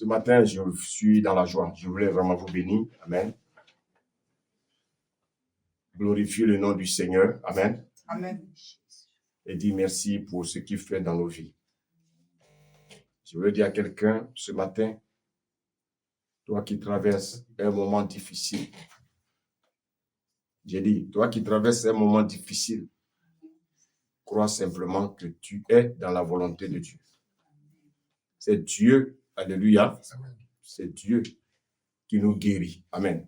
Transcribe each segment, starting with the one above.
Ce matin, je suis dans la joie. Je voulais vraiment vous bénir. Amen. Glorifier le nom du Seigneur. Amen. Amen. Et dire merci pour ce qu'il fait dans nos vies. Je veux dire à quelqu'un ce matin, toi qui traverses un moment difficile, j'ai dit, toi qui traverses un moment difficile, crois simplement que tu es dans la volonté de Dieu. C'est Dieu, alléluia, c'est Dieu qui nous guérit. Amen.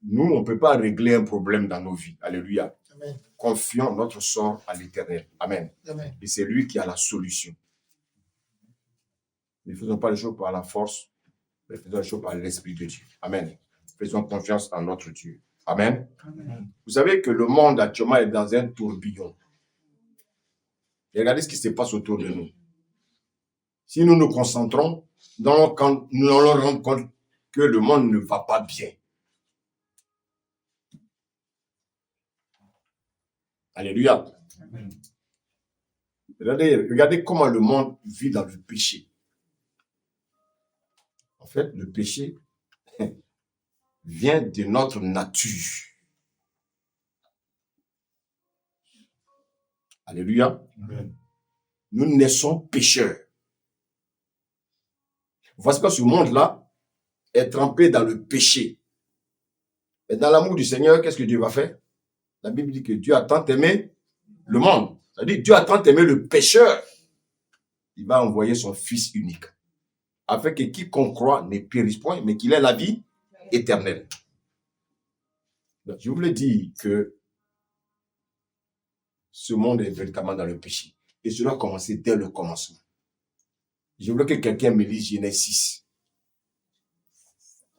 Nous, on ne peut pas régler un problème dans nos vies. Alléluia. Amen. Confions notre sort à l'Éternel. Amen. Amen. Et c'est lui qui a la solution. Ne faisons pas les choses par la force, mais faisons les choses par l'Esprit de Dieu. Amen. Faisons confiance en notre Dieu. Amen. Amen. Vous savez que le monde actuellement est dans un tourbillon. Et regardez ce qui se passe autour de nous. Si nous nous concentrons, nous allons nous rendre compte que le monde ne va pas bien. Alléluia. Amen. Regardez comment le monde vit dans le péché. En fait, le péché vient de notre nature. Alléluia. Amen. Nous naissons pécheurs. Voici que ce monde-là est trempé dans le péché. Et dans l'amour du Seigneur, qu'est-ce que Dieu va faire? La Bible dit que Dieu a tant aimé le monde. C'est-à-dire Dieu a tant aimé le pécheur. Il va envoyer son Fils unique. Afin que quiconque croit ne périsse point, mais qu'il ait la vie éternelle. Donc, je voulais dire que ce monde est véritablement dans le péché. Et cela a commencé dès le commencement. Je voulais que quelqu'un me lise Genèse 6.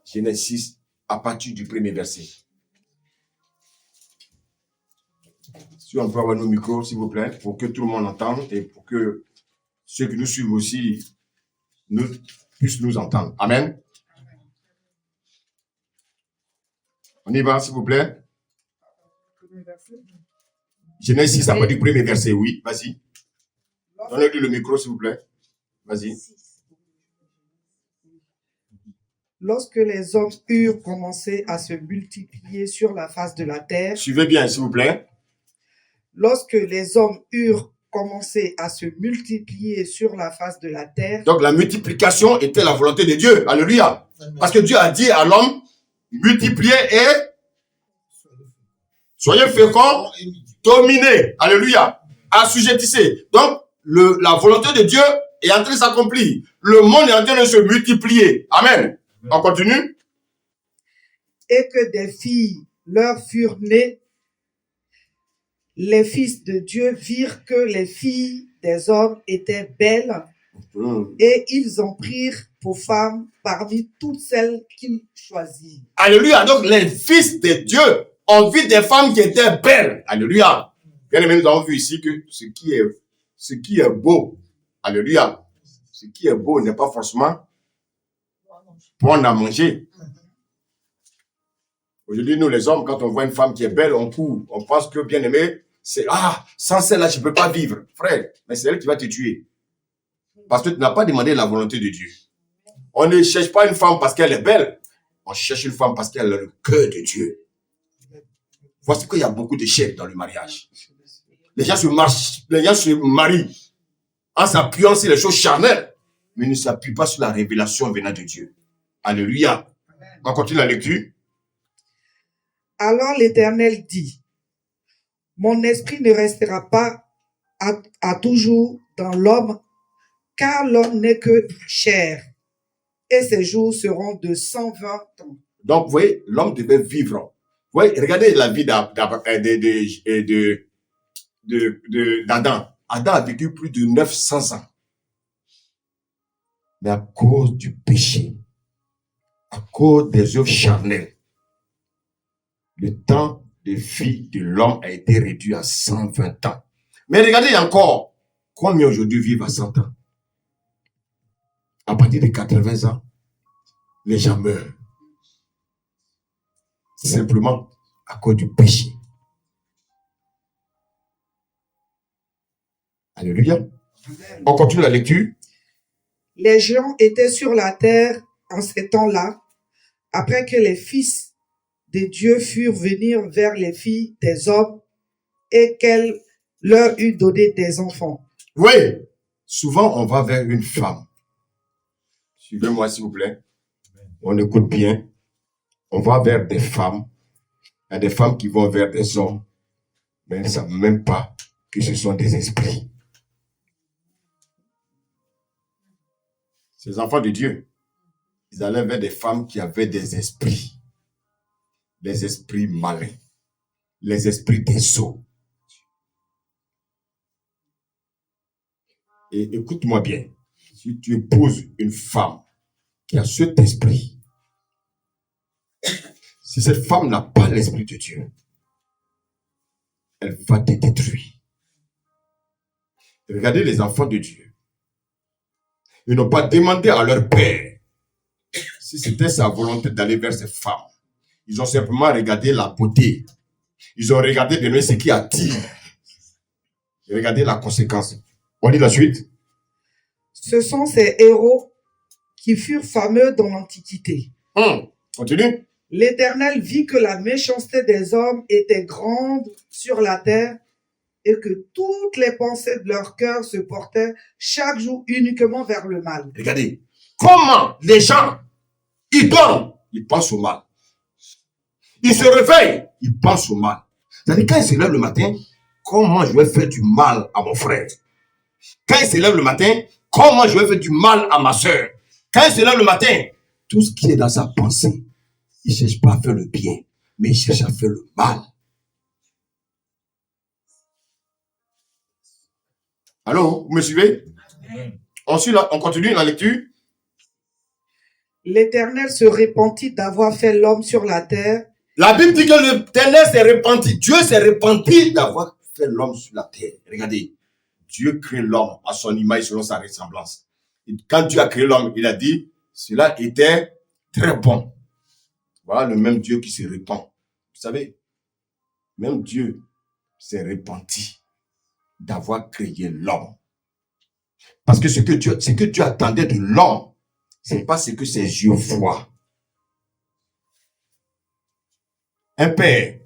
Genèse 6, à partir du premier verset. Si on peut avoir nos micros, s'il vous plaît, pour que tout le monde entende et pour que ceux qui nous suivent aussi puissent nous entendre. Amen. On y va, s'il vous plaît. Genèse 6, à partir du premier verset, oui, vas-y. Donnez-lui le micro, s'il vous plaît. Vas-y. Lorsque les hommes eurent commencé à se multiplier sur la face de la terre, Suivez bien, s'il vous plaît. lorsque les hommes eurent commencé à se multiplier sur la face de la terre, Donc la multiplication était la volonté de Dieu. Alléluia. Amen. Parce que Dieu a dit à l'homme, multipliez et soyez féconds, dominez. Alléluia. Assujettissez. Donc la volonté de Dieu est en train de s'accomplir. Le monde est en train de se multiplier. Amen. On continue. et que des filles leur furent nées, les fils de Dieu virent que les filles des hommes étaient belles, et ils en prirent pour femmes parmi toutes celles qu'ils choisirent. Alléluia. Donc les fils de Dieu ont vu des femmes qui étaient belles. Alléluia. Bien aimé, nous avons vu ici que ce qui est beau, alléluia, ce qui est beau n'est pas forcément bon à manger. Aujourd'hui, nous les hommes, quand on voit une femme qui est belle, on court. On pense que, bien aimé, c'est sans celle-là, je ne peux pas vivre. Frère, mais c'est elle qui va te tuer. Parce que tu n'as pas demandé la volonté de Dieu. On ne cherche pas une femme parce qu'elle est belle. On cherche une femme parce qu'elle a le cœur de Dieu. Voici qu'il y a beaucoup d'échecs dans le mariage. Les gens se marient en s'appuyant sur les choses charnelles, mais ne s'appuient pas sur la révélation venant de Dieu. Alléluia. On continue la lecture. Alors l'Éternel dit, mon esprit ne restera pas à toujours dans l'homme, car l'homme n'est que chair, et ses jours seront de 120 ans. Donc, vous voyez, l'homme devait vivre. Vous voyez, regardez la vie d'Adam. Adam a vécu plus de 900 ans. Mais à cause du péché, à cause des œuvres charnelles, le temps de vie de l'homme a été réduit à 120 ans. Mais regardez encore, combien aujourd'hui vivent à 100 ans? À partir de 80 ans, les gens meurent. Simplement à cause du péché. Alléluia. On continue la lecture. Les géants étaient sur la terre en ces temps-là, après que les fils de Dieu furent venir vers les filles des hommes et qu'elle leur eut donné des enfants. Oui, souvent on va vers une femme. Suivez-moi s'il vous plaît. On écoute bien. On va vers des femmes. Il y a des femmes qui vont vers des hommes, mais elles ne savent même pas que ce sont des esprits. Ces enfants de Dieu, ils allaient vers des femmes qui avaient des esprits malins, les esprits des eaux. Et écoute-moi bien, si tu épouses une femme qui a cet esprit, si cette femme n'a pas l'esprit de Dieu, elle va te détruire. Regardez les enfants de Dieu. Ils n'ont pas demandé à leur père si c'était sa volonté d'aller vers ces femmes. Ils ont simplement regardé la beauté. Ils ont regardé de loin ce qui attire. Regardez la conséquence. On lit la suite. Ce sont ces héros qui furent fameux dans l'Antiquité. Continue. L'Éternel vit que la méchanceté des hommes était grande sur la terre et que toutes les pensées de leur cœur se portaient chaque jour uniquement vers le mal. Regardez, comment les gens, ils dorment, ils pensent au mal. Ils se réveillent, ils pensent au mal. C'est-à-dire, quand ils se lèvent le matin, comment je vais faire du mal à mon frère? Quand ils se lèvent le matin, comment je vais faire du mal à ma soeur? Quand ils se lèvent le matin, tout ce qui est dans sa pensée, il ne cherche pas à faire le bien, mais il cherche à faire le mal. Allô, vous me suivez? On continue la lecture. L'Éternel se repentit d'avoir fait l'homme sur la terre. La Bible dit que l'Éternel s'est repenti. Dieu s'est repenti d'avoir fait l'homme sur la terre. Regardez, Dieu crée l'homme à son image selon sa ressemblance. Et quand Dieu a créé l'homme, il a dit, cela était très bon. Voilà le même Dieu qui se repent. Vous savez, même Dieu s'est repenti d'avoir créé l'homme. Parce que ce que Dieu attendait de l'homme, ce n'est pas ce que ses yeux voient. Un père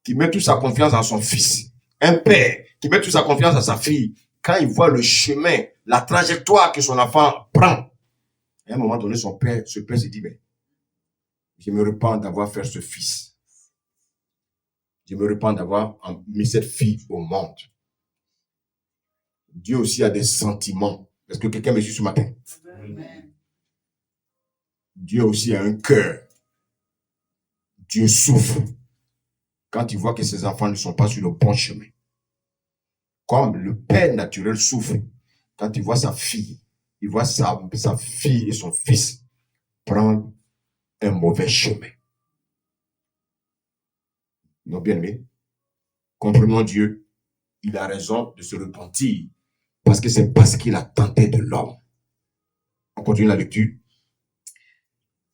qui met toute sa confiance en son fils, un père qui met toute sa confiance en sa fille, quand il voit le chemin, la trajectoire que son enfant prend, à un moment donné, ce père se dit, mais je me repens d'avoir fait ce fils. Je me repens d'avoir mis cette fille au monde. Dieu aussi a des sentiments. Est-ce que quelqu'un me suit ce matin? Amen. Dieu aussi a un cœur. Dieu souffre quand il voit que ses enfants ne sont pas sur le bon chemin. Comme le père naturel souffre quand il voit sa fille, il voit sa fille et son fils prendre un mauvais chemin. Non, bien aimé, comprenons Dieu, il a raison de se repentir parce que c'est parce qu'il a tenté de l'homme. On continue la lecture.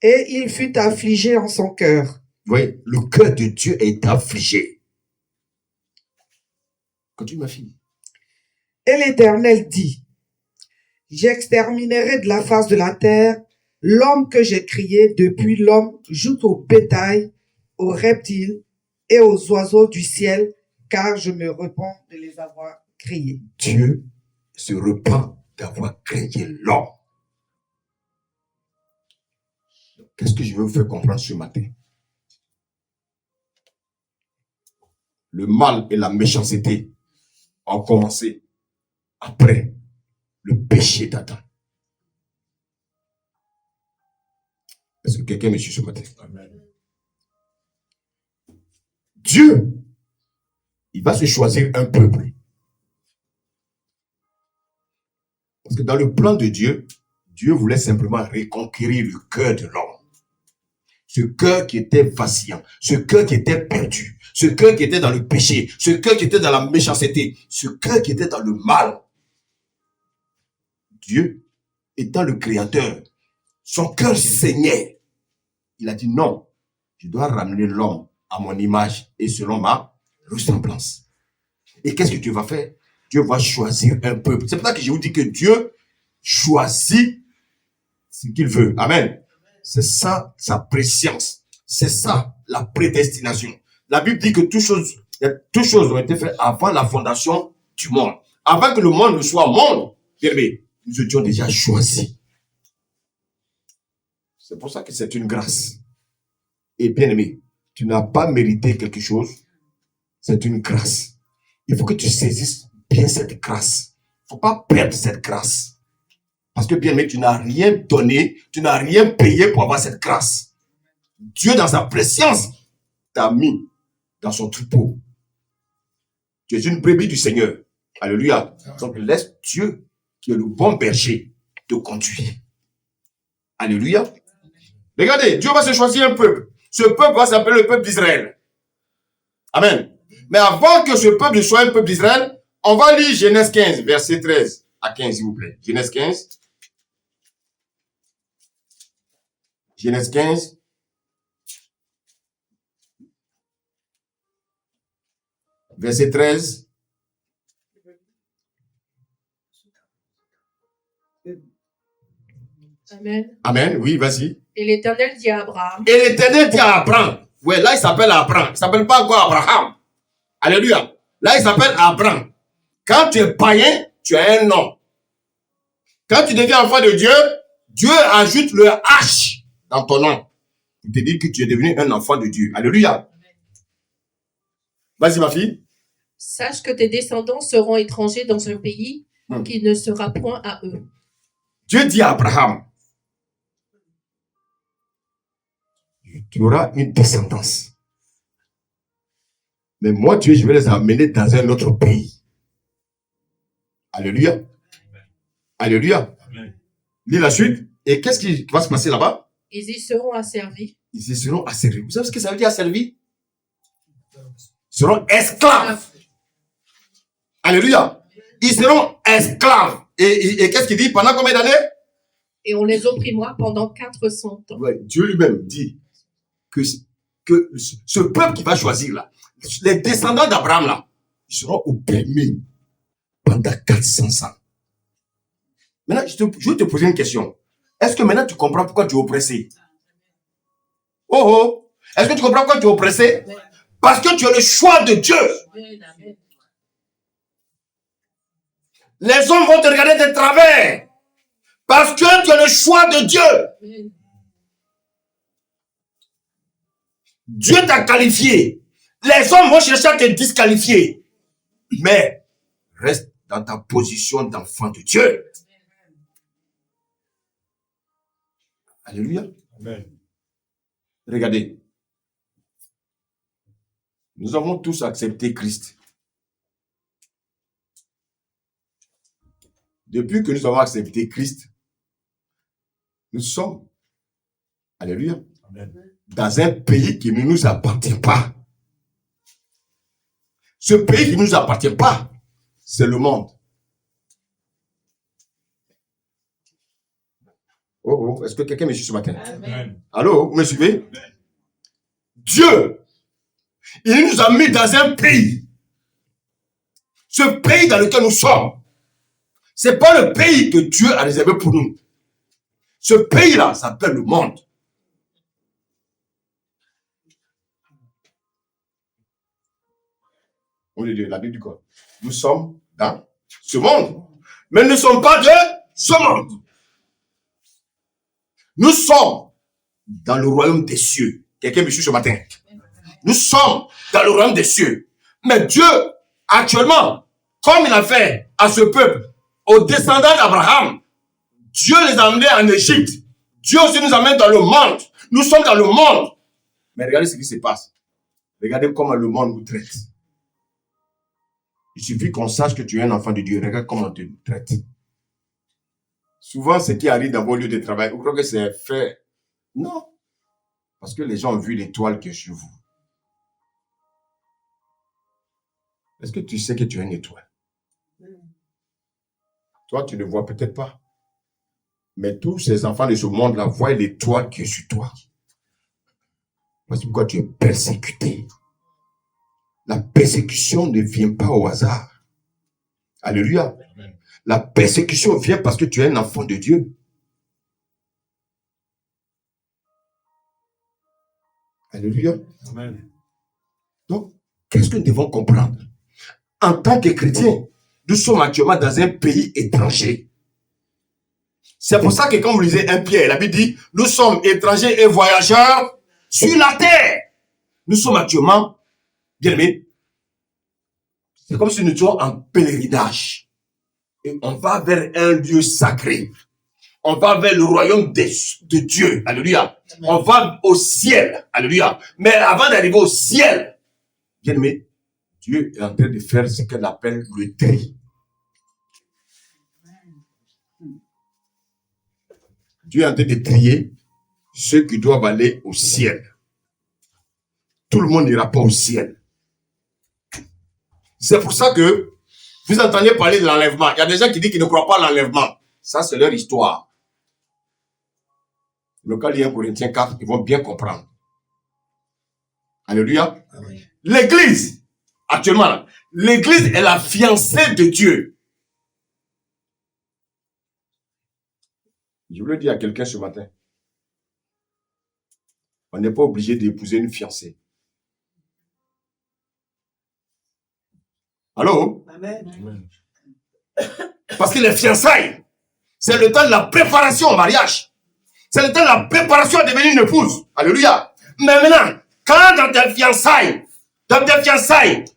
Et il fut affligé en son cœur. Oui, le cœur de Dieu est affligé. Continue ma fille. Et l'Éternel dit, j'exterminerai de la face de la terre l'homme que j'ai créé, depuis l'homme jusqu'au bétail, aux reptiles et aux oiseaux du ciel, car je me repens de les avoir créés. Dieu se repent d'avoir créé l'homme. Qu'est-ce que je veux vous faire comprendre ce matin? Le mal et la méchanceté ont commencé après le péché d'Adam. Est-ce que quelqu'un me suit ce matin? Amen. Dieu, il va se choisir un peuple. Parce que dans le plan de Dieu, Dieu voulait simplement reconquérir le cœur de l'homme. Ce cœur qui était vacillant, ce cœur qui était perdu, ce cœur qui était dans le péché, ce cœur qui était dans la méchanceté, ce cœur qui était dans le mal. Dieu, étant le créateur, son cœur saignait. Il a dit non, je dois ramener l'homme à mon image et selon ma ressemblance. Et qu'est-ce que Dieu va faire? Dieu va choisir un peuple. C'est pour ça que je vous dis que Dieu choisit ce qu'il veut. Amen. C'est ça, sa préscience. C'est ça, la prédestination. La Bible dit que toutes choses ont été faites avant la fondation du monde. Avant que le monde ne soit monde, bien-aimé, nous étions déjà choisis. C'est pour ça que c'est une grâce. Et bien-aimé, tu n'as pas mérité quelque chose. C'est une grâce. Il faut que tu saisisses bien cette grâce. Il ne faut pas perdre cette grâce. Parce que bien-aimé, tu n'as rien donné, tu n'as rien payé pour avoir cette grâce. Dieu, dans sa préscience, t'a mis dans son troupeau. Tu es une brebis du Seigneur. Alléluia. Donc laisse Dieu, qui est le bon berger, te conduire. Alléluia. Regardez, Dieu va se choisir un peuple. Ce peuple va s'appeler le peuple d'Israël. Amen. Mais avant que ce peuple soit un peuple d'Israël, on va lire Genèse 15, verset 13 à 15, s'il vous plaît. Genèse 15. Genèse 15. Verset 13. Amen. Amen. Oui, vas-y. Et l'Éternel dit à Abraham. Et l'Éternel dit à Abraham. Ouais, là, il s'appelle Abraham. Il ne s'appelle pas encore Abraham. Alléluia. Là, il s'appelle Abraham. Quand tu es païen, tu as un nom. Quand tu deviens enfant de Dieu, Dieu ajoute le H dans ton nom. Il te dit que tu es devenu un enfant de Dieu. Alléluia. Vas-y, ma fille. Sache que tes descendants seront étrangers dans un pays qui ne sera point à eux. Dieu dit à Abraham, tu auras une descendance. Mais moi, Dieu, je vais les amener dans un autre pays. Alléluia. Alléluia. Amen. Lis la suite. Et qu'est-ce qui va se passer là-bas? Ils y seront asservis. Ils y seront asservis. Vous savez ce que ça veut dire asservis? Ils seront esclaves. Alléluia. Ils seront esclaves. Et qu'est-ce qu'il dit? Pendant combien d'années? Et on les opprimera pendant 400 ans. Ouais, Dieu lui-même dit que ce peuple qui va choisir là, les descendants d'Abraham là, ils seront opprimés pendant 400 ans. Maintenant, je vais te poser une question. Est-ce que maintenant tu comprends pourquoi tu es oppressé? Oh! Est-ce que tu comprends pourquoi tu es oppressé? Parce que tu es le choix de Dieu. Les hommes vont te regarder de travers. Parce que tu es le choix de Dieu. Dieu t'a qualifié. Les hommes vont chercher à te disqualifier. Mais reste dans ta position d'enfant de Dieu. Alléluia. Amen. Regardez. Nous avons tous accepté Christ. Depuis que nous avons accepté Christ, nous sommes, alléluia, amen, dans un pays qui ne nous appartient pas. Ce pays qui ne nous appartient pas, c'est le monde. Oh, est-ce que quelqu'un me suit ce matin? Amen. Allô, vous me suivez? Amen. Dieu, il nous a mis dans un pays. Ce pays dans lequel nous sommes, c'est pas le pays que Dieu a réservé pour nous. Ce pays-là s'appelle le monde. On est de la Bible du corps. Nous sommes dans ce monde. Mais nous ne sommes pas de ce monde. Nous sommes dans le royaume des cieux. Quelqu'un me suit ce matin? Nous sommes dans le royaume des cieux. Mais Dieu, actuellement, comme il a fait à ce peuple, aux descendants d'Abraham, Dieu les a amenés en Égypte. Dieu aussi nous amène dans le monde. Nous sommes dans le monde. Mais regardez ce qui se passe. Regardez comment le monde nous traite. Il suffit qu'on sache que tu es un enfant de Dieu. Regarde comment on te traite. Souvent, ce qui arrive dans vos lieux de travail, vous croyez que c'est fait? Non. Parce que les gens ont vu l'étoile qui est sur vous. Est-ce que tu sais que tu es une étoile? Toi, tu ne vois peut-être pas. Mais tous ces enfants de ce monde-là voient l'étoile qui est sur toi. Voici pourquoi tu es persécuté. La persécution ne vient pas au hasard. Alléluia. Amen. La persécution vient parce que tu es un enfant de Dieu. Alléluia. Amen. Donc, qu'est-ce que nous devons comprendre? En tant que chrétiens, nous sommes actuellement dans un pays étranger. C'est pour ça que quand vous lisez 1 Pierre, la Bible dit, nous sommes étrangers et voyageurs sur la terre. Nous sommes actuellement, bien aimés, c'est comme si nous étions en pèlerinage. Et on va vers un lieu sacré. On va vers le royaume de Dieu. Alléluia. On va au ciel. Alléluia. Mais avant d'arriver au ciel, bien aimé, Dieu est en train de faire ce qu'elle appelle le tri. Dieu est en train de trier ceux qui doivent aller au ciel. Tout le monde n'ira pas au ciel. C'est pour ça que vous entendez parler de l'enlèvement. Il y a des gens qui disent qu'ils ne croient pas à l'enlèvement. Ça, c'est leur histoire. Le cas de 1 Corinthiens 4, ils vont bien comprendre. Alléluia. L'église, actuellement, l'église est la fiancée de Dieu. Je voulais dire à quelqu'un ce matin, on n'est pas obligé d'épouser une fiancée. Allô? Amen. Parce que les fiançailles, c'est le temps de la préparation au mariage. C'est le temps de la préparation à devenir une épouse. Alléluia. Mais maintenant, quand dans tes fiançailles,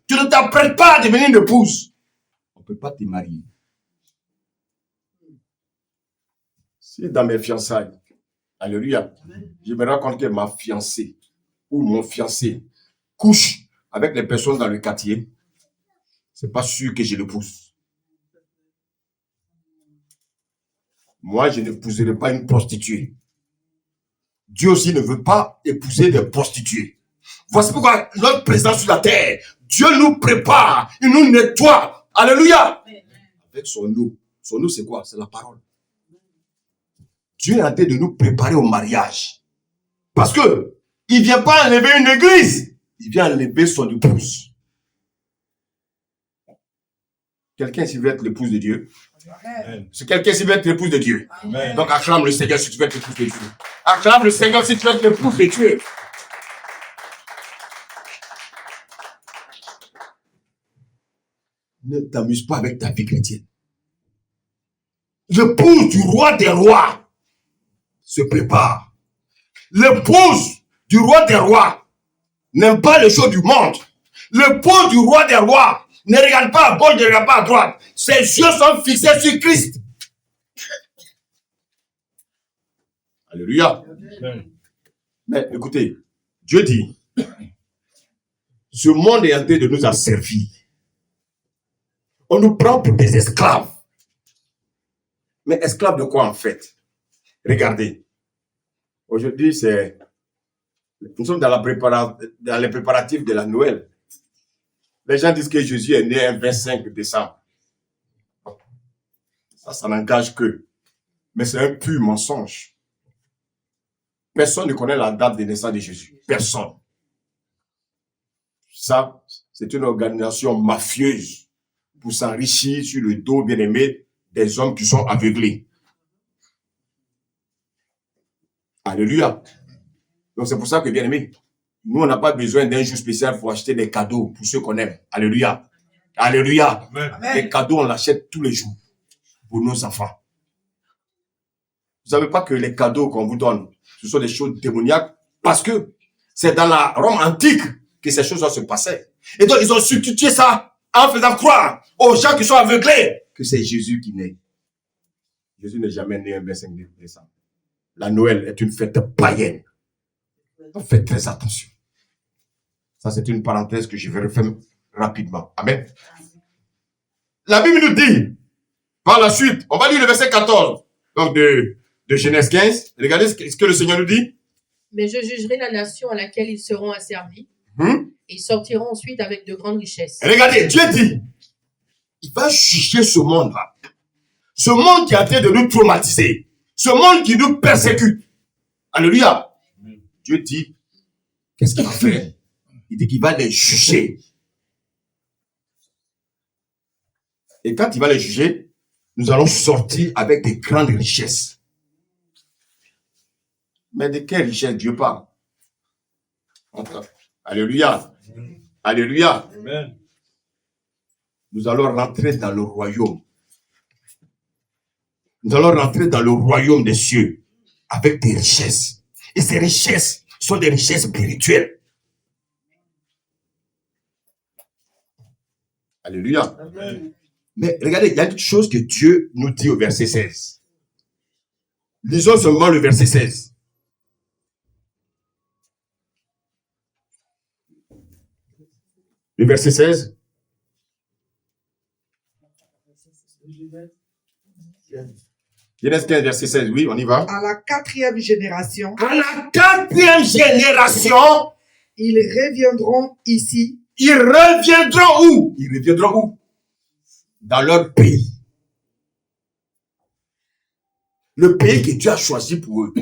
tu ne t'apprêtes pas à devenir une épouse, on ne peut pas te marier. Si dans mes fiançailles, alléluia, je me rends compte que ma fiancée ou mon fiancé couche avec les personnes dans le quartier, c'est pas sûr que je l'épouse. Moi, je n'épouserai pas une prostituée. Dieu aussi ne veut pas épouser des prostituées. Voici pourquoi notre présence sur la terre, Dieu nous prépare, il nous nettoie. Alléluia. Avec son eau. Son eau, c'est quoi? C'est la parole. Dieu est en train de nous préparer au mariage. Parce que il ne vient pas enlever une église, il vient enlever son épouse. Quelqu'un ici veut être l'épouse de Dieu? Amen. Si quelqu'un ici veut être l'épouse de Dieu, Amen. donc acclame le Seigneur si tu veux être l'épouse de Dieu. Acclame le Seigneur si tu veux être l'épouse de Dieu. Ne t'amuse pas avec ta vie chrétienne. L'épouse du roi des rois se prépare. L'épouse du roi des rois n'aime pas les choses du monde. L'épouse du roi des rois ne regarde pas à gauche, ne regarde pas à droite. Ses yeux sont fixés sur Christ. Alléluia. Amen. Mais écoutez, Dieu dit, ce monde est en train de nous asservir. On nous prend pour des esclaves. Mais esclaves de quoi en fait? Regardez. Aujourd'hui, nous sommes dans les préparatifs de la Noël. Les gens disent que Jésus est né un 25 décembre. Ça n'engage qu'eux. Mais c'est un pur mensonge. Personne ne connaît la date de naissance de Jésus. Personne. Ça, c'est une organisation mafieuse pour s'enrichir sur le dos, bien-aimé, des hommes qui sont aveuglés. Alléluia. Donc c'est pour ça que, bien-aimé, nous, on n'a pas besoin d'un jour spécial pour acheter des cadeaux pour ceux qu'on aime. Alléluia. Alléluia. Amen. Les cadeaux, on l'achète tous les jours pour nos enfants. Vous savez pas que les cadeaux qu'on vous donne, ce sont des choses démoniaques parce que c'est dans la Rome antique que ces choses se passaient. Et donc, ils ont substitué ça en faisant croire aux gens qui sont aveuglés que c'est Jésus qui naît. Jésus n'est jamais né un 25 décembre. La Noël est une fête païenne. Donc, faites très attention. Ça, c'est une parenthèse que je vais refaire rapidement. Amen. La Bible nous dit, par la suite, on va lire le verset 14, donc de Genèse 15. Regardez ce que le Seigneur nous dit. Mais je jugerai la nation à laquelle ils seront asservis. Et ils sortiront ensuite avec de grandes richesses. Regardez, Dieu dit, il va juger ce monde-là. Ce monde qui est en train de nous traumatiser. Ce monde qui nous persécute. Alléluia. Dieu dit, qu'est-ce qu'il va faire? Il dit qu'il va les juger. Et quand il va les juger, nous allons sortir avec des grandes richesses. Mais de quelle richesse Dieu parle? Alléluia. Alléluia. Amen. Nous allons rentrer dans le royaume. Nous allons rentrer dans le royaume des cieux avec des richesses. Et ces richesses sont des richesses spirituelles. Alléluia. Amen. Mais regardez, il y a quelque chose que Dieu nous dit au verset 16. Lisons seulement le verset 16. Le verset 16. Genèse 15, verset 16. Oui, on y va. À la 4e génération, À la 4e génération, ils reviendront ici ils reviendront où? Ils reviendront où? Dans leur pays. Le pays que Dieu a choisi pour eux.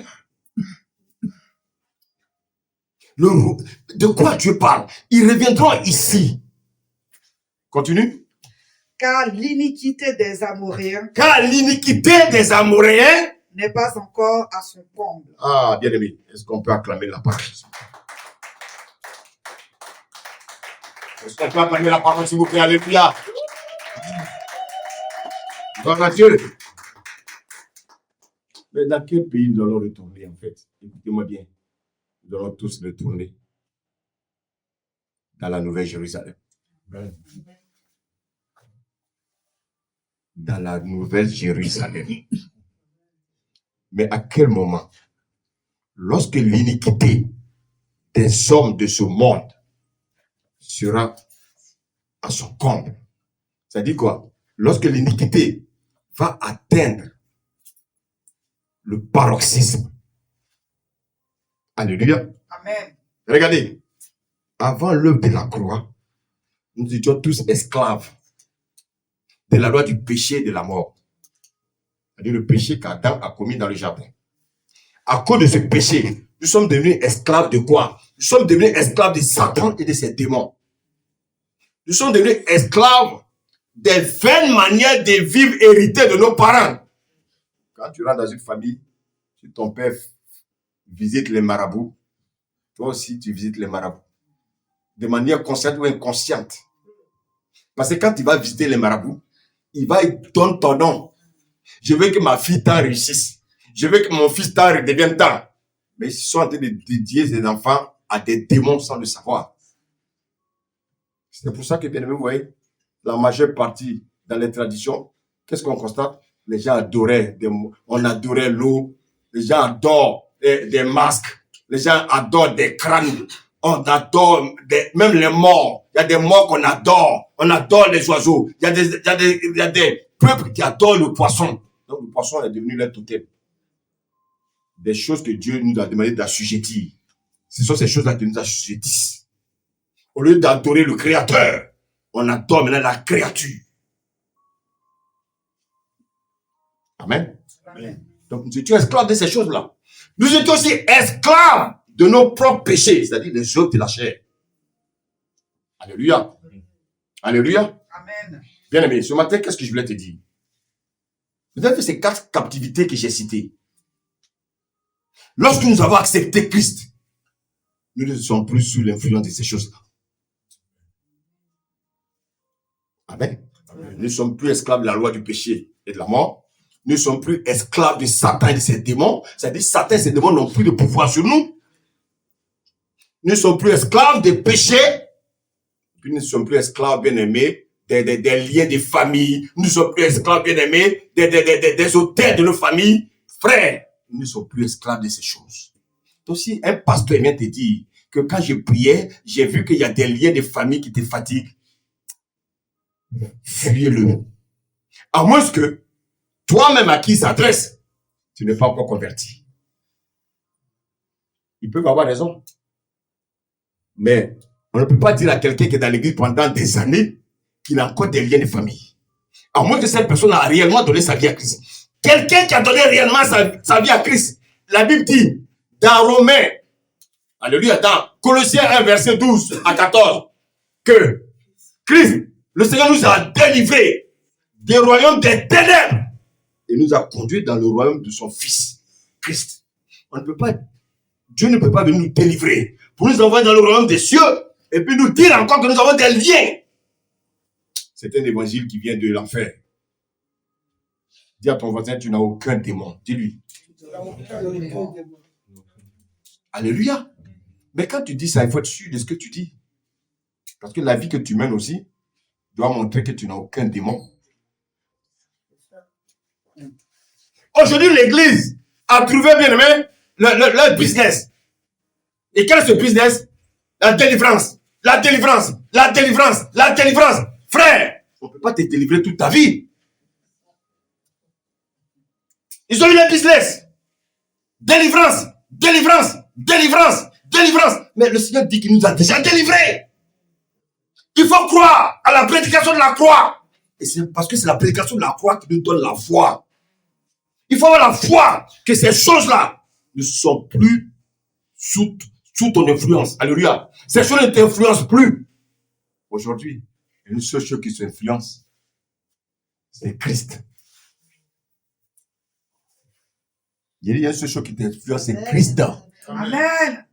De quoi Dieu parle? Ils reviendront ici. Continue. car l'iniquité des Amoréens Car l'iniquité des Amoréens. n'est pas encore à son comble. Ah, bien aimé, est-ce qu'on peut acclamer la parole? Est-ce qu'on peut acclamer la parole, s'il vous plaît? Alléluia. Gloire à Dieu. Mais dans quel pays nous allons retourner, en fait? Écoutez-moi bien. Nous allons tous retourner dans la Nouvelle Jérusalem. Dans la Nouvelle Jérusalem. Mais à quel moment? Lorsque l'iniquité des hommes de ce monde sera à son comble. Ça dit quoi? Lorsque l'iniquité va atteindre le paroxysme. Alléluia. Amen. Regardez, avant l'œuvre de la croix, nous étions tous esclaves de la loi du péché et de la mort. C'est-à-dire le péché qu'Adam a commis dans le jardin. À cause de ce péché, nous sommes devenus esclaves de quoi? Nous sommes devenus esclaves de Satan et de ses démons. Nous sommes devenus esclaves des vaines manières de vivre héritées de nos parents. Quand tu rentres dans une famille, si ton père visite les marabouts, toi aussi tu visites les marabouts. De manière consciente ou inconsciente. Parce que quand tu vas visiter les marabouts, il va te donner ton nom. Je veux que ma fille tant réussisse. Je veux que mon fils tant devienne tant. Mais ils sont en train de dédier les enfants à des démons sans le savoir. C'est pour ça que, bien aimé, vous voyez, la majeure partie dans les traditions, qu'est-ce qu'on constate? Les gens adoraient, on adorait l'eau, les gens adorent des masques, les gens adorent des crânes, on adore même les morts. Il y a des morts qu'on adore, on adore les oiseaux. Il y a des peuples qui adorent le poisson. Donc le poisson est devenu leur totem. Des choses que Dieu nous a demandé d'assujettir. Ce sont ces choses-là qui nous assujettissent. Au lieu d'adorer le Créateur, on adore maintenant la créature. Amen. Amen. Donc nous étions esclaves de ces choses-là. Nous étions aussi esclaves de nos propres péchés, c'est-à-dire les œuvres de la chair. Alléluia. Alléluia. Amen. Bien aimé, ce matin, qu'est-ce que je voulais te dire? Vous avez fait ces 4 captivités que j'ai citées. Lorsque nous avons accepté Christ, nous ne sommes plus sous l'influence de ces choses-là. Amen. Nous ne sommes plus esclaves de la loi du péché et de la mort. Nous ne sommes plus esclaves de Satan et de ses démons. C'est-à-dire que Satan et ses démons n'ont plus de pouvoir sur nous. Nous ne sommes plus esclaves des péchés. Puis nous ne sommes plus esclaves, bien-aimés, des liens de famille. Nous ne sommes plus esclaves, bien-aimés, des auteurs de nos familles. Frères, nous ne sommes plus esclaves de ces choses. Donc si un pasteur vient te dire que quand je priais, j'ai vu qu'il y a des liens de famille qui te fatiguent, fuyez-le. À moins que toi-même à qui il s'adresse, tu n'es pas encore converti. Ils peuvent avoir raison. Mais on ne peut pas dire à quelqu'un qui est dans l'église pendant des années qu'il a encore des liens de famille. À moins que cette personne a réellement donné sa vie à Christ. Quelqu'un qui a donné réellement sa vie à Christ, la Bible dit, dans Romains, alléluia, dans Colossiens 1, verset 12 à 14, que Christ, le Seigneur nous a délivrés des royaumes des ténèbres et nous a conduits dans le royaume de son Fils, Christ. On ne peut pas, Dieu ne peut pas venir nous délivrer pour nous envoyer dans le royaume des cieux, et puis nous dire encore que nous avons des liens. C'est un évangile qui vient de l'enfer. Dis à ton voisin, tu n'as aucun démon. Dis-lui. Alléluia. Mais quand tu dis ça, il faut être sûr de ce que tu dis. Parce que la vie que tu mènes aussi doit montrer que tu n'as aucun démon. Aujourd'hui, l'église a trouvé, bien aimé, leur business. Et quel est ce business? La délivrance. La délivrance. La délivrance. La délivrance. Frère, on ne peut pas te délivrer toute ta vie. Ils ont eu le business. Délivrance. Délivrance. Délivrance. Délivrance. Mais le Seigneur dit qu'il nous a déjà délivrés. Il faut croire à la prédication de la croix. Et c'est parce que c'est la prédication de la croix qui nous donne la foi. Il faut avoir la foi que ces choses-là ne sont plus sous ton influence. Alléluia. Ces choses ne t'influencent plus. Aujourd'hui, il y a une seule chose qui s'influence. C'est Christ. Il y a une seule chose qui t'influence, c'est Christ. Amen.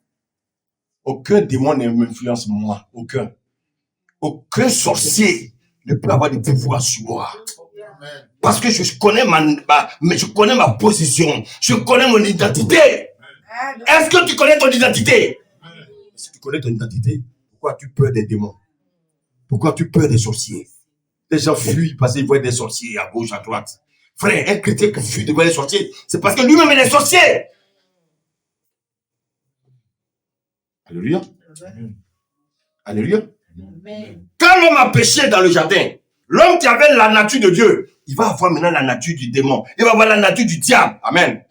Aucun démon ne m'influence moi. Aucun. Aucun sorcier ne peut avoir de pouvoir sur moi. Parce que je connais ma position. Je connais mon identité. Est-ce que tu connais ton identité? Si tu connais ton identité, pourquoi tu peur des démons? Pourquoi tu peur des sorciers? Les gens fuient parce qu'ils voient des sorciers à gauche, à droite. Frère, un chrétien qui fuit devant les sorciers, c'est parce que lui-même est des sorciers. Alléluia. Alléluia. Quand l'homme a péché dans le jardin, l'homme qui avait la nature de Dieu, il va avoir maintenant la nature du démon. Il va avoir la nature du diable. Amen.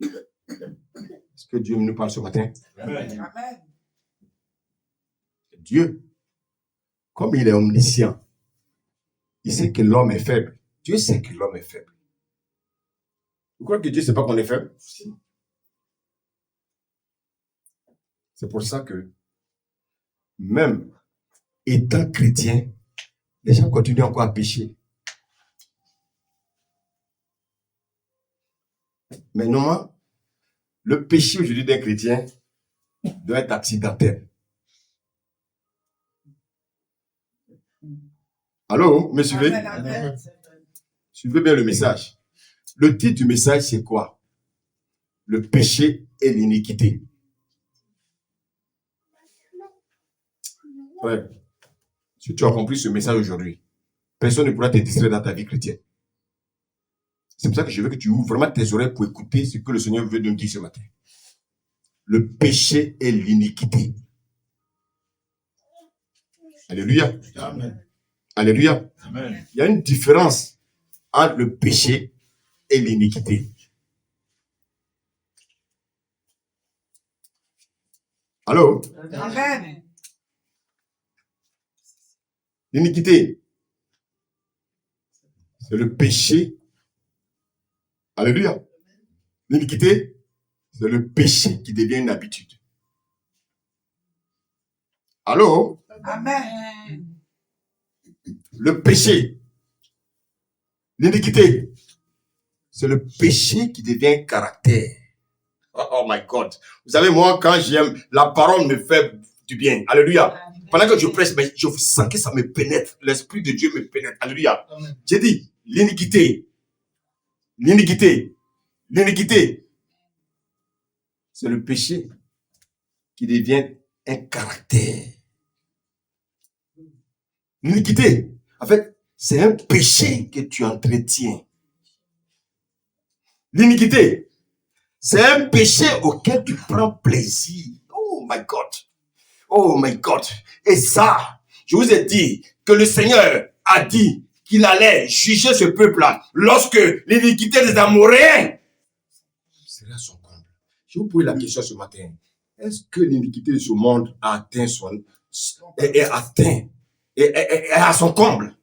Est-ce que Dieu nous parle ce matin? Amen. Dieu, comme il est omniscient, il sait que l'homme est faible. Dieu sait que l'homme est faible. Vous croyez que Dieu ne sait pas qu'on est faible? C'est pour ça que, même étant chrétien, les gens continuent encore à pécher. Mais normalement, le péché aujourd'hui d'un chrétien doit être accidentel. Allô, me suivez? Amen. Suivez bien le message. Le titre du message, c'est quoi? Le péché et l'iniquité. Ouais. Si tu as compris ce message aujourd'hui, personne ne pourra te distraire dans ta vie chrétienne. C'est pour ça que je veux que tu ouvres vraiment tes oreilles pour écouter ce que le Seigneur veut nous dire ce matin. Le péché et l'iniquité. Alléluia. Amen. Alléluia. Amen. Il y a une différence entre le péché et l'iniquité. Allô? Amen. L'iniquité, c'est le péché. Alléluia. L'iniquité, c'est le péché qui devient une habitude. Allô? Amen. Le péché, l'iniquité, c'est le péché qui devient un caractère. Oh my God. Vous savez, moi, quand j'aime, la parole me fait du bien. Alléluia. Pendant que je prêche, mais je sens que ça me pénètre. L'Esprit de Dieu me pénètre. Alléluia. Amen. J'ai dit, l'iniquité, c'est le péché qui devient un caractère. L'iniquité, en fait, c'est un péché que tu entretiens. L'iniquité, c'est un péché auquel tu prends plaisir. Oh my God. Oh my God. Et ça, je vous ai dit que le Seigneur a dit qu'il allait juger ce peuple-là lorsque l'iniquité des Amoréens serait à son comble. Je vous pose la question ce matin. Est-ce que l'iniquité de ce monde a atteint est à son comble?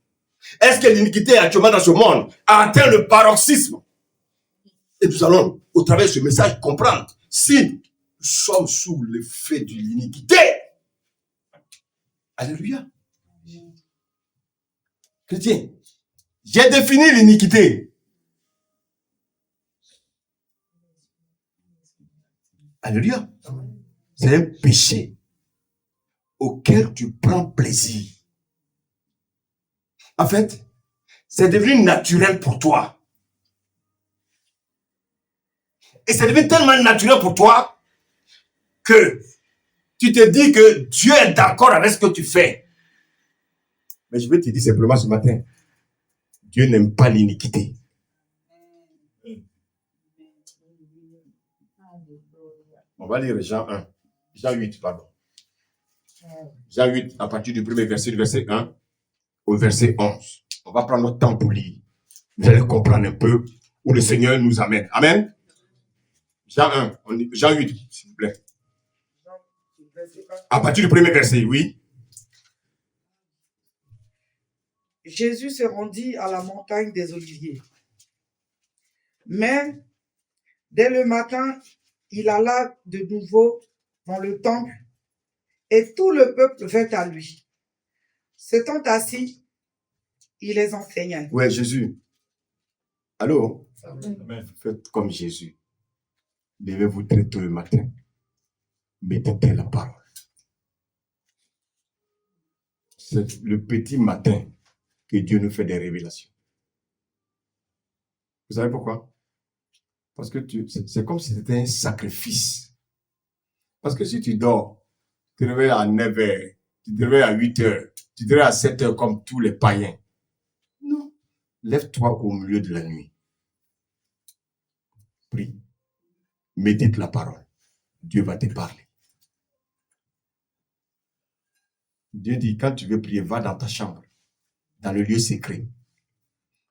Est-ce que l'iniquité actuellement dans ce monde a atteint le paroxysme? Et nous allons, au travers de ce message, comprendre si nous sommes sous l'effet de l'iniquité. Alléluia. Chrétien, j'ai défini l'iniquité. Alléluia. C'est un péché auquel tu prends plaisir. En fait, c'est devenu naturel pour toi. Et c'est devenu tellement naturel pour toi que tu te dis que Dieu est d'accord avec ce que tu fais. Mais je vais te dire simplement ce matin, Dieu n'aime pas l'iniquité. On va lire Jean 1. Jean 8, pardon. Jean 8, à partir du premier verset, du verset 1 au verset 11. On va prendre notre temps pour lire. Vous allez comprendre un peu où le Seigneur nous amène. Amen. Jean 1, Jean 8, s'il vous plaît. À partir du premier verset, oui. Jésus se rendit à la montagne des Oliviers. Mais dès le matin, il alla de nouveau dans le temple et tout le peuple vint à lui. S'étant assis, il les enseignait. Ouais, Jésus. Allô? Amen. Faites comme Jésus. Levez-vous très tôt le matin. Méditez la parole. C'est le petit matin que Dieu nous fait des révélations. Vous savez pourquoi? Parce que c'est comme si c'était un sacrifice. Parce que si tu dors, tu te réveilles à 9 heures, tu te réveilles à 8 heures, tu te réveilles à 7 heures comme tous les païens. Non. Lève-toi au milieu de la nuit. Prie. Médite la parole. Dieu va te parler. Dieu dit, quand tu veux prier, va dans ta chambre, dans le lieu secret.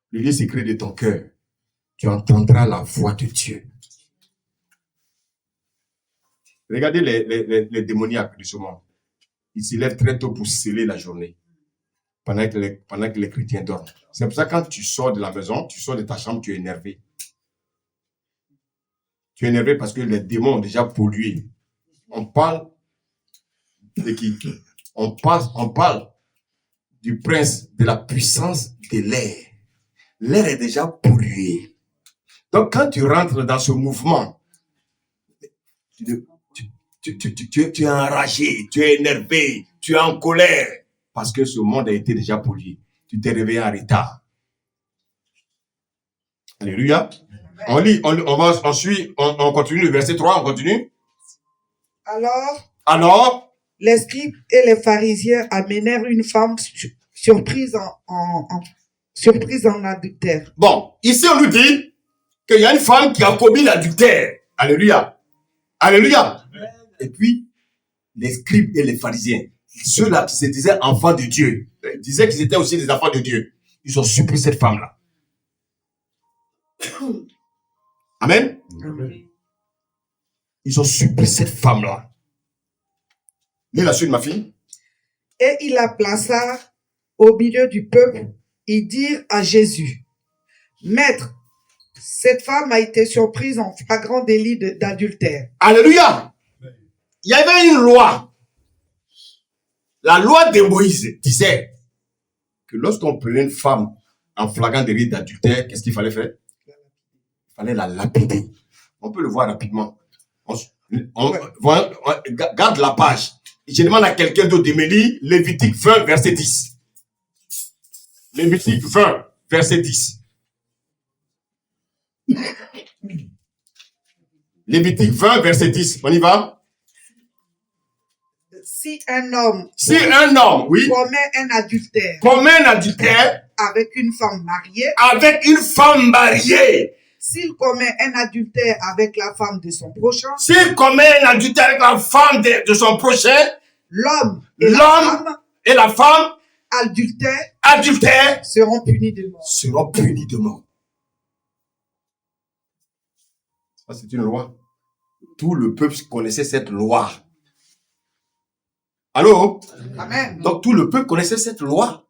Le lieu secret de ton cœur. Tu entendras la voix de Dieu. Regardez les démoniaques de ce monde. Ils se lèvent très tôt pour sceller la journée. Pendant que les chrétiens dorment. C'est pour ça que quand tu sors de la maison, tu sors de ta chambre, tu es énervé. Tu es énervé parce que les démons ont déjà pollué. On parle de qui? On parle du prince de la puissance de l'air. L'air est déjà pollué. Donc, quand tu rentres dans ce mouvement, tu es enragé, tu es énervé, tu es en colère, parce que ce monde a été déjà pollué. Tu t'es réveillé en retard. Alléluia. On lit, on continue le verset 3, on continue. Alors, les scribes et les pharisiens amenèrent une femme surprise en adultère. Bon, ici on nous dit qu'il y a une femme qui a commis l'adultère. Alléluia. Alléluia. Et puis, les scribes et les pharisiens, ceux-là qui se disaient enfants de Dieu, disaient qu'ils étaient aussi des enfants de Dieu. Ils ont surpris cette femme-là. Amen. Amen. Ils ont surpris cette femme-là. Lis la suite, ma fille. Et il la plaça au milieu du peuple. Ils dirent à Jésus, Maître, cette femme a été surprise en flagrant délit d'adultère. Alléluia. Il y avait une loi. La loi de Moïse disait que lorsqu'on prenait une femme en flagrant délit d'adultère, qu'est-ce qu'il fallait faire? Il fallait la lapider. On peut le voir rapidement. Garde la page. Je demande à quelqu'un d'autre de me lire Lévitique 20, verset 10. Lévitique 20, verset 10. Lévitique 20, verset 10. On y va? Si un homme, oui, commet un adultère avec une femme mariée, s'il commet un adultère avec la femme de son prochain, l'homme et la femme adultère seront punis de mort. Ça, c'est une loi. Tout le peuple connaissait cette loi. Allô? Amen. Donc, tout le peuple connaissait cette loi.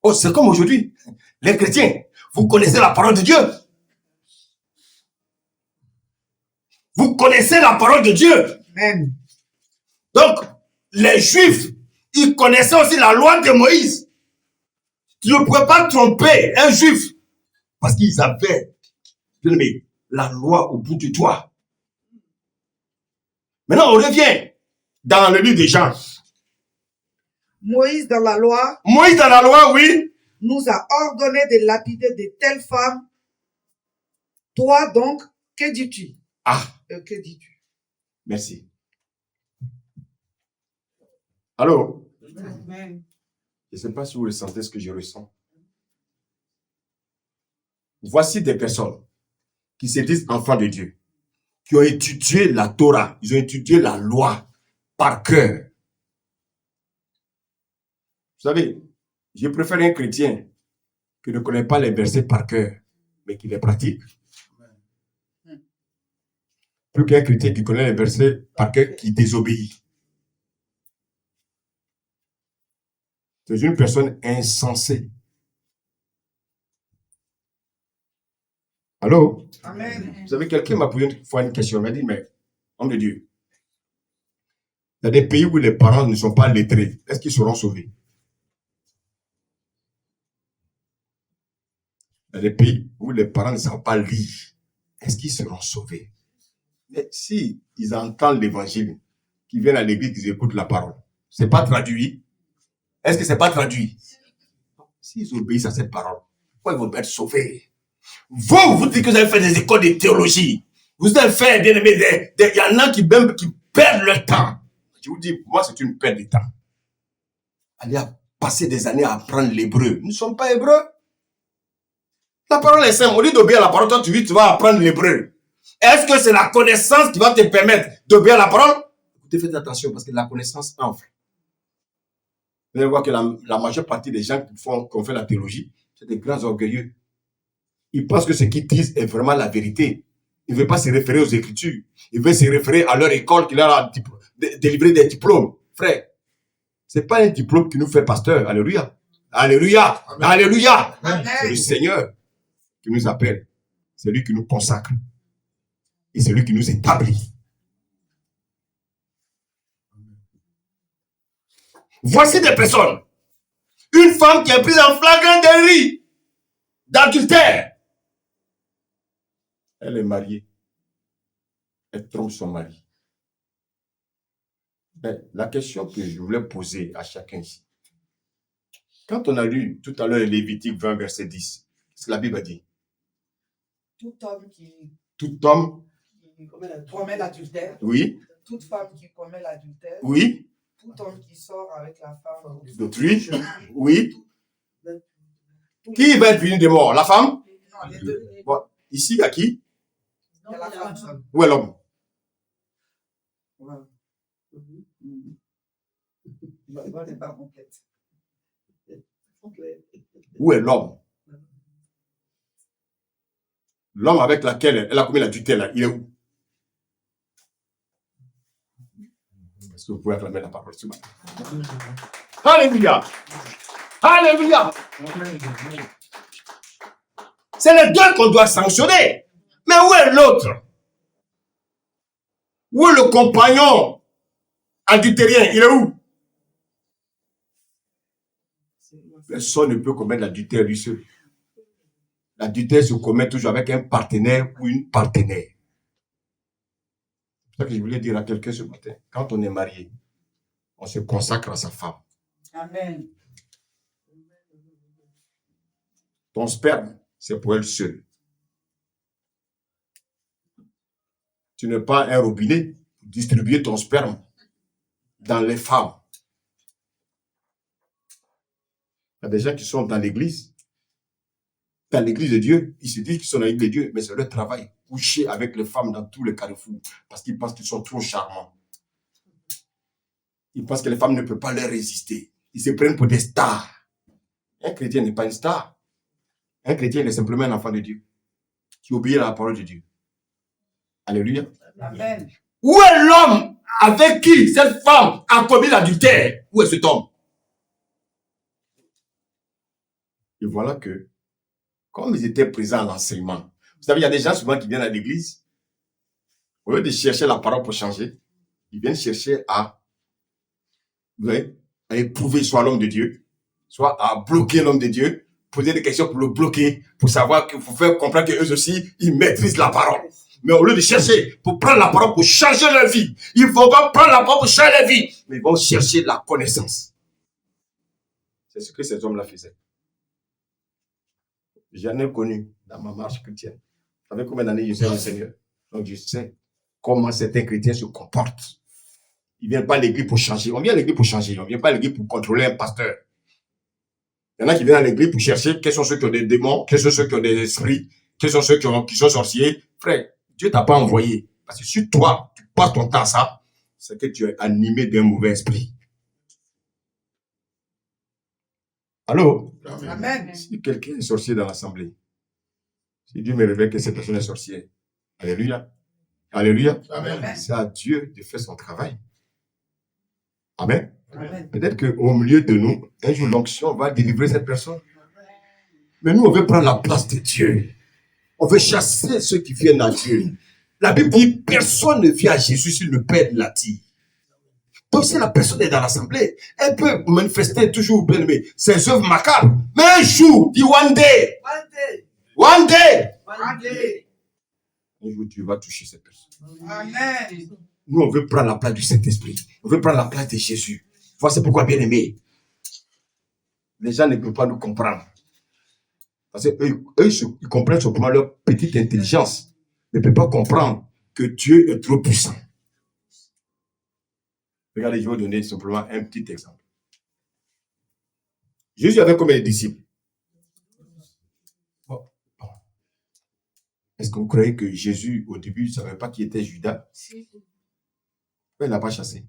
Oh, c'est comme aujourd'hui. Les chrétiens, vous connaissez la parole de Dieu. Vous connaissez la parole de Dieu. Amen. Donc, les Juifs, ils connaissaient aussi la loi de Moïse. Tu ne pouvais pas tromper un Juif parce qu'ils avaient la loi au bout de toi. Maintenant, on revient dans le livre des gens. Moïse, dans la loi, Moïse, dans la loi, oui. nous a ordonné de lapider de telles femmes. Toi donc, que dis-tu? Que dis-tu? Merci. Allô? Amen. Je ne sais pas si vous ressentez ce que je ressens. Voici des personnes qui se disent enfants de Dieu, qui ont étudié la Torah, ils ont étudié la loi par cœur. Vous savez, je préfère un chrétien qui ne connaît pas les versets par cœur, mais qui les pratique, plus qu'un chrétien qui connaît les versets par cœur, qui désobéit. C'est une personne insensée. Allô? Amen. Vous savez, quelqu'un m'a posé une fois une question. Il m'a dit, mais, homme de Dieu, il y a des pays où les parents ne sont pas lettrés. Est-ce qu'ils seront sauvés? Il y a des pays où les parents ne savent pas lire. Est-ce qu'ils seront sauvés? Mais si ils entendent l'évangile, qu'ils viennent à l'église, qu'ils écoutent la parole, c'est pas traduit? Est-ce que c'est pas traduit? S'ils obéissent à cette parole, pourquoi ils vont être sauvés? Vous dites que vous avez fait des écoles de théologie. Vous avez fait, bien aimé, il y en a qui perdent leur temps. Je vous dis, pour moi, c'est une perte de temps. Aller passer des années à apprendre l'hébreu. Nous ne sommes pas hébreux. La parole est simple. Au lieu d'obéir à la parole, toi, tu vas apprendre l'hébreu. Est-ce que c'est la connaissance qui va te permettre d'obéir à la parole? Écoutez, faites attention parce que la connaissance enfle. Vous allez voir que la majeure partie des gens qui ont fait la théologie, c'est des grands orgueilleux. Ils pensent que ce qu'ils disent est vraiment la vérité. Ils ne veulent pas se référer aux Écritures. Ils veulent se référer à leur école qui leur a délivré des diplômes. Frère, ce n'est pas un diplôme qui nous fait pasteur. Alléluia. Alléluia. Amen. Alléluia. Amen. C'est le Seigneur qui nous appelle. C'est lui qui nous consacre. Et c'est lui qui nous établit. Voici des personnes. Une femme qui est prise en flagrant délit d'adultère. Elle est mariée. Elle trompe son mari. Mais la question que je voulais poser à chacun ici, quand on a lu tout à l'heure Lévitique 20, verset 10, qu'est-ce que la Bible a dit? Tout homme qui commet l'adultère. Oui. Toute femme qui commet l'adultère. Oui. Tout homme qui sort avec la femme d'autrui. Oui. Qui va être puni de mort? La femme? Non, les deux. Bon, ici, il y a qui? Il y a la femme seule. Où est l'homme? Où est l'homme? L'homme avec lequel elle a commis l'adultère, là, il est où? Est-ce que vous pouvez acclamer la parole ce matin? Alléluia! Alléluia! C'est les deux qu'on doit sanctionner. Mais où est l'autre? Où est le compagnon adultérien? Il est où? Personne ne peut commettre l'adultère lui seul. L'adultère se commet toujours avec un partenaire ou une partenaire. C'est ça que je voulais dire à quelqu'un ce matin. Quand on est marié, on se consacre à sa femme. Amen. Ton sperme, c'est pour elle seule. Tu n'es pas un robinet pour distribuer ton sperme dans les femmes. Il y a des gens qui sont dans l'église de Dieu, ils se disent qu'ils sont dans l'église de Dieu, mais c'est leur travail, coucher avec les femmes dans tous les carrefours, parce qu'ils pensent qu'ils sont trop charmants. Ils pensent que les femmes ne peuvent pas leur résister. Ils se prennent pour des stars. Un chrétien n'est pas une star. Un chrétien est simplement un enfant de Dieu, qui obéit à la parole de Dieu. Alléluia. Amen. Où est l'homme avec qui cette femme a commis l'adultère? Où est cet homme? Et voilà que, comme ils étaient présents à l'enseignement, vous savez, il y a des gens souvent qui viennent à l'église, au lieu de chercher la parole pour changer, ils viennent chercher à éprouver soit l'homme de Dieu, soit à bloquer l'homme de Dieu, poser des questions pour le bloquer, pour savoir qu'il faut faire comprendre qu'eux aussi, ils maîtrisent la parole. Mais au lieu de chercher pour prendre la parole pour changer leur vie, ils ne vont pas prendre la parole pour changer leur vie, mais ils vont chercher la connaissance. C'est ce que ces hommes-là faisaient. J'en ai connu dans ma marche chrétienne. Ça fait combien d'années je suis le Seigneur? Donc je sais comment certains chrétiens se comportent. Ils ne viennent pas à l'église pour changer. On vient à l'église pour changer. On ne vient pas à l'église pour contrôler un pasteur. Il y en a qui viennent à l'église pour chercher quels sont ceux qui ont des démons, quels sont ceux qui ont des esprits, quels sont ceux qui sont sorciers. Frère, Dieu ne t'a pas envoyé. Parce que si toi, tu passes ton temps à ça, c'est que tu es animé d'un mauvais esprit. Allô? Amen. Si quelqu'un est sorcier dans l'assemblée, si Dieu me révèle que cette personne est sorcière, alléluia. Alléluia. Amen. C'est à Dieu de faire son travail. Amen. Amen. Peut-être qu'au milieu de nous, un jour, l'onction va délivrer cette personne. Mais nous, on veut prendre la place de Dieu. On veut chasser ceux qui viennent à Dieu. La Bible dit, personne ne vient à Jésus si le Père l'attire. Donc, si la personne est dans l'assemblée, elle peut manifester toujours bien aimé ses œuvres macabres. Mais un jour, dit one day. One day. Un jour, Dieu va toucher cette personne. Amen. Nous, on veut prendre la place du Saint-Esprit. On veut prendre la place de Jésus. Voici pourquoi, bien aimé, les gens ne peuvent pas nous comprendre. Parce qu'eux, ils comprennent simplement leur petite intelligence. Ils ne peuvent pas comprendre que Dieu est trop puissant. Regardez, je vais vous donner simplement un petit exemple. Jésus avait combien de disciples? Bon. Est-ce que vous croyez que Jésus, au début, ne savait pas qui était Judas? Il n'a pas chassé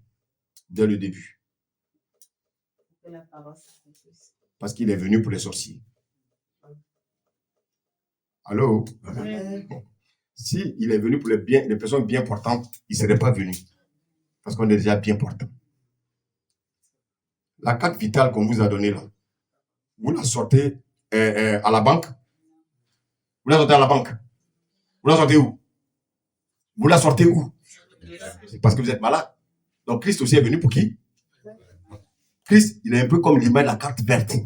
dès le début. Parce qu'il est venu pour les sorciers. Allô? Bon. S'il est venu pour les personnes bien portantes, il ne serait pas venu. Parce qu'on est déjà bien portant. La carte vitale qu'on vous a donnée là, vous la sortez à la banque. Vous la sortez à la banque. Vous la sortez où? Vous la sortez où? C'est parce que vous êtes malade. Donc Christ aussi est venu pour qui? Christ, il est un peu comme l'image de la carte verte.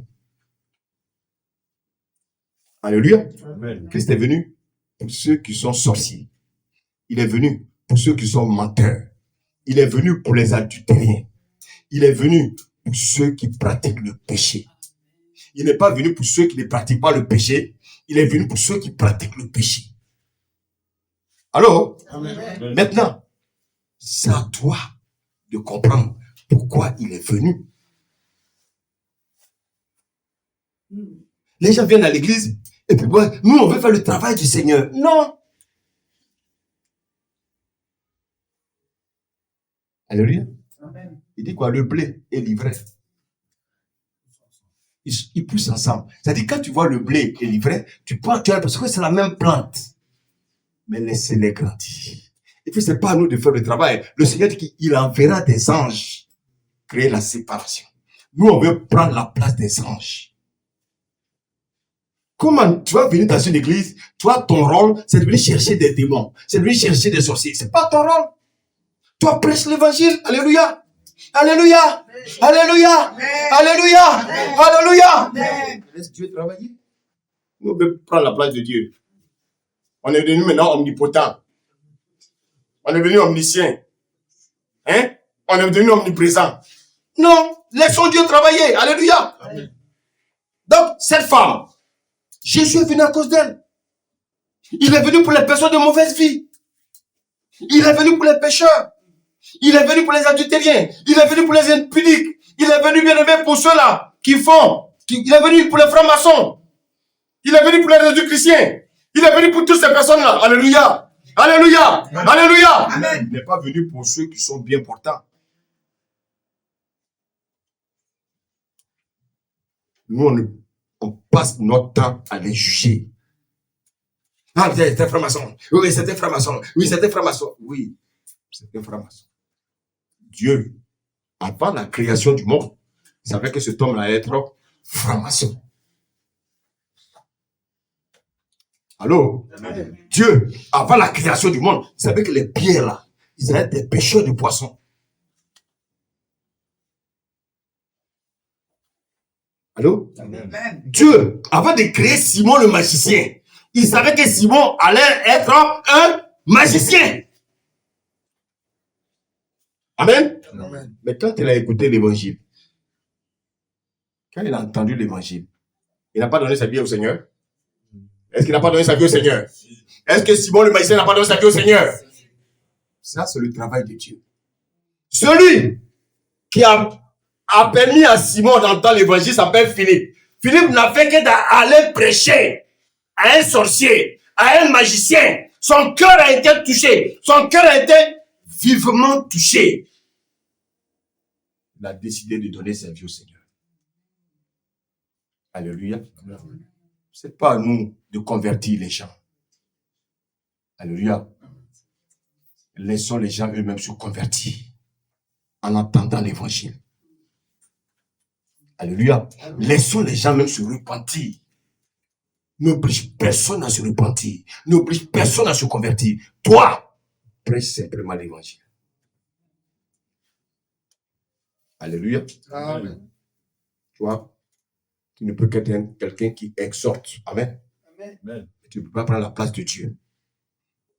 Alléluia. Amen. Christ est venu pour ceux qui sont sorciers. Il est venu pour ceux qui sont menteurs. Il est venu pour les adultériens. Il est venu pour ceux qui pratiquent le péché. Il n'est pas venu pour ceux qui ne pratiquent pas le péché. Il est venu pour ceux qui pratiquent le péché. Alors, Amen. Maintenant, c'est à toi de comprendre pourquoi il est venu. Les gens viennent à l'église et puis nous, on veut faire le travail du Seigneur. Non. Alléluia. Il dit quoi? Le blé et l'ivraie. Ils poussent ensemble. C'est-à-dire, quand tu vois le blé et l'ivraie, tu as l'impression que c'est la même plante. Mais laissez-les grandir. Et puis, c'est pas à nous de faire le travail. Le Seigneur dit qu'il enverra des anges créer la séparation. Nous, on veut prendre la place des anges. Comment tu vas venir dans une église, toi, ton rôle, c'est de venir chercher des démons, c'est de venir chercher des sorciers. C'est pas ton rôle. Toi, prêche l'évangile. Alléluia. Alléluia. Alléluia. Alléluia. Alléluia. Laisse Dieu travailler. Nous, on veut prendre la place de Dieu. On est devenu maintenant omnipotent. On est devenu omniscient. Hein? On est devenu omniprésent. Non, laissons Dieu travailler. Alléluia. Amen. Donc, cette femme, Jésus est venu à cause d'elle. Il est venu pour les personnes de mauvaise vie. Il est venu pour les pécheurs. Il est venu pour les adultériens. Il est venu pour les impudiques. Il est venu bien aimé pour ceux-là qui font. Il est venu pour les francs-maçons. Il est venu pour les réduits-chrétiens. Il est venu pour toutes ces personnes-là. Alléluia. Alléluia. Amen. Alléluia. Amen. Il n'est pas venu pour ceux qui sont bien portants. Nous, on passe notre temps à les juger. Ah, c'était franc-maçon. Oui, c'était franc-maçon. Oui, c'était franc-maçon. Oui, c'était franc-maçon. Dieu, avant la création du monde, savait que cet homme allait être franc-maçon. Allô? Amen. Dieu, avant la création du monde, savait que les pierres là, ils allaient être des pêcheurs de poissons. Allô? Amen. Dieu, avant de créer Simon le magicien, il savait que Simon allait être un magicien. Amen. Amen. Mais quand il a écouté l'évangile, quand il a entendu l'évangile, il n'a pas donné sa vie au Seigneur? Est-ce qu'il n'a pas donné sa vie au Seigneur? Est-ce que Simon le magicien n'a pas donné sa vie au Seigneur? Ça, c'est le travail de Dieu. Celui qui a permis à Simon d'entendre l'évangile s'appelle Philippe. Philippe n'a fait que d'aller prêcher à un sorcier, à un magicien. Son cœur a été touché. Son cœur a été vivement touché. Il a décidé de donner sa vie au Seigneur. Alléluia. C'est pas à nous de convertir les gens. Alléluia. Laissons les gens eux-mêmes se convertir en entendant l'évangile. Alléluia. Laissons les gens même se repentir. N'oblige personne à se repentir. N'oblige personne à se convertir. Toi, prêche simplement l'évangile. Alléluia. Amen. Toi, tu ne peux qu'être quelqu'un qui exhorte. Amen. Amen. Tu ne peux pas prendre la place de Dieu.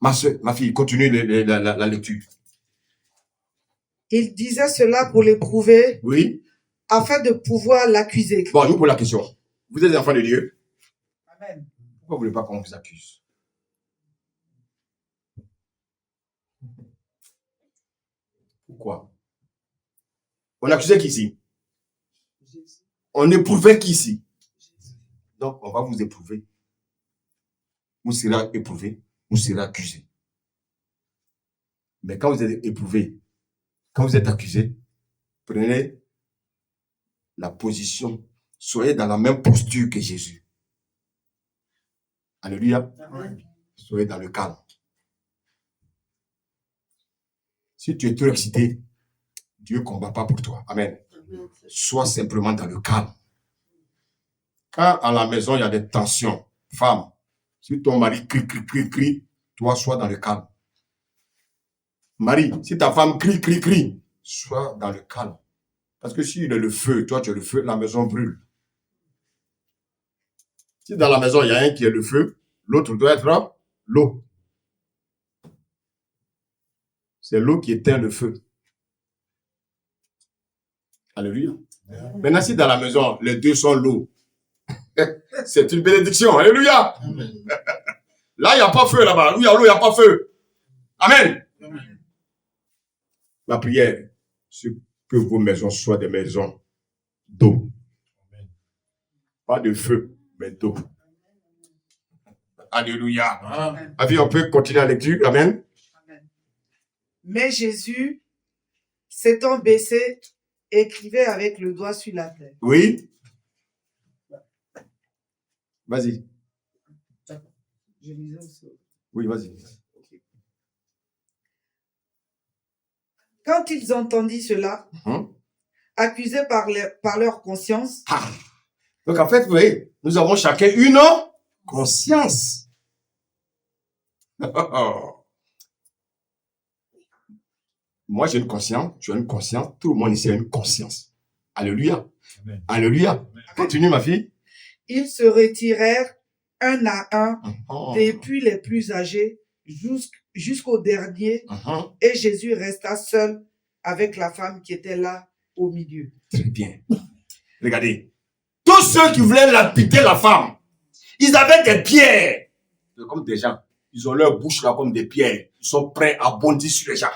Ma soeur, ma fille, continue la lecture. Il disait cela pour l'éprouver, Oui. afin de pouvoir l'accuser. Bon, je vous pose la question. Vous êtes des enfants de Dieu? Amen. Pourquoi vous ne voulez pas qu'on vous accuse? Pourquoi? On accusait qui ici? On éprouvait qui ici? Donc, on va vous éprouver. Vous serez éprouvé, vous serez accusé. Mais quand vous êtes éprouvé, quand vous êtes accusé, prenez la position, soyez dans la même posture que Jésus. Alléluia. Amen. Soyez dans le calme. Si tu es trop excité, Dieu ne combat pas pour toi. Amen. Sois simplement dans le calme. Quand à la maison, il y a des tensions, femme, si ton mari crie, toi, sois dans le calme. Marie, si ta femme crie, sois dans le calme. Parce que s'il est le feu, toi tu es le feu, la maison brûle. Si dans la maison, il y a un qui est le feu, l'autre doit être l'eau. C'est l'eau qui éteint le feu. Alléluia. Maintenant, si dans la maison, les deux sont l'eau, c'est une bénédiction. Alléluia. Là, il n'y a pas feu là-bas. Où il y a l'eau, il n'y a pas feu. Amen. Ma prière, c'est que vos maisons soient des maisons d'eau. Pas de feu, mais d'eau. Alléluia. Amen. Avis, on peut continuer la lecture. Amen. Amen. Mais Jésus, s'étant baissé, écrivait avec le doigt sur la terre. Oui. Vas-y. Je lisais aussi. Oui, vas-y. Quand ils entendirent cela, accusés par leur conscience, Ah. Donc, en fait, vous voyez, nous avons chacun une conscience. Moi, j'ai une conscience, tu as une conscience, tout le monde ici a une conscience. Alléluia. Amen. Alléluia. Continue, ma fille. ils se retirèrent un à un, Oh. depuis les plus âgés jusqu'au dernier, et Jésus resta seul avec la femme qui était là au milieu. Très bien. Regardez. Tous ceux qui voulaient lapider la femme, ils avaient des pierres. C'est comme des gens. Ils ont leur bouche là comme des pierres. Ils sont prêts à bondir sur les gens.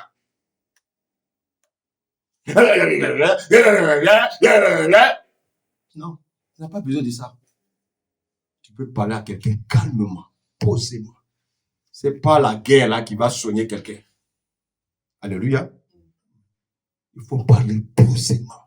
Non, tu n'as pas besoin de ça. Tu peux parler à quelqu'un calmement, posément. C'est pas la guerre là qui va soigner quelqu'un. Alléluia. Il faut parler posément.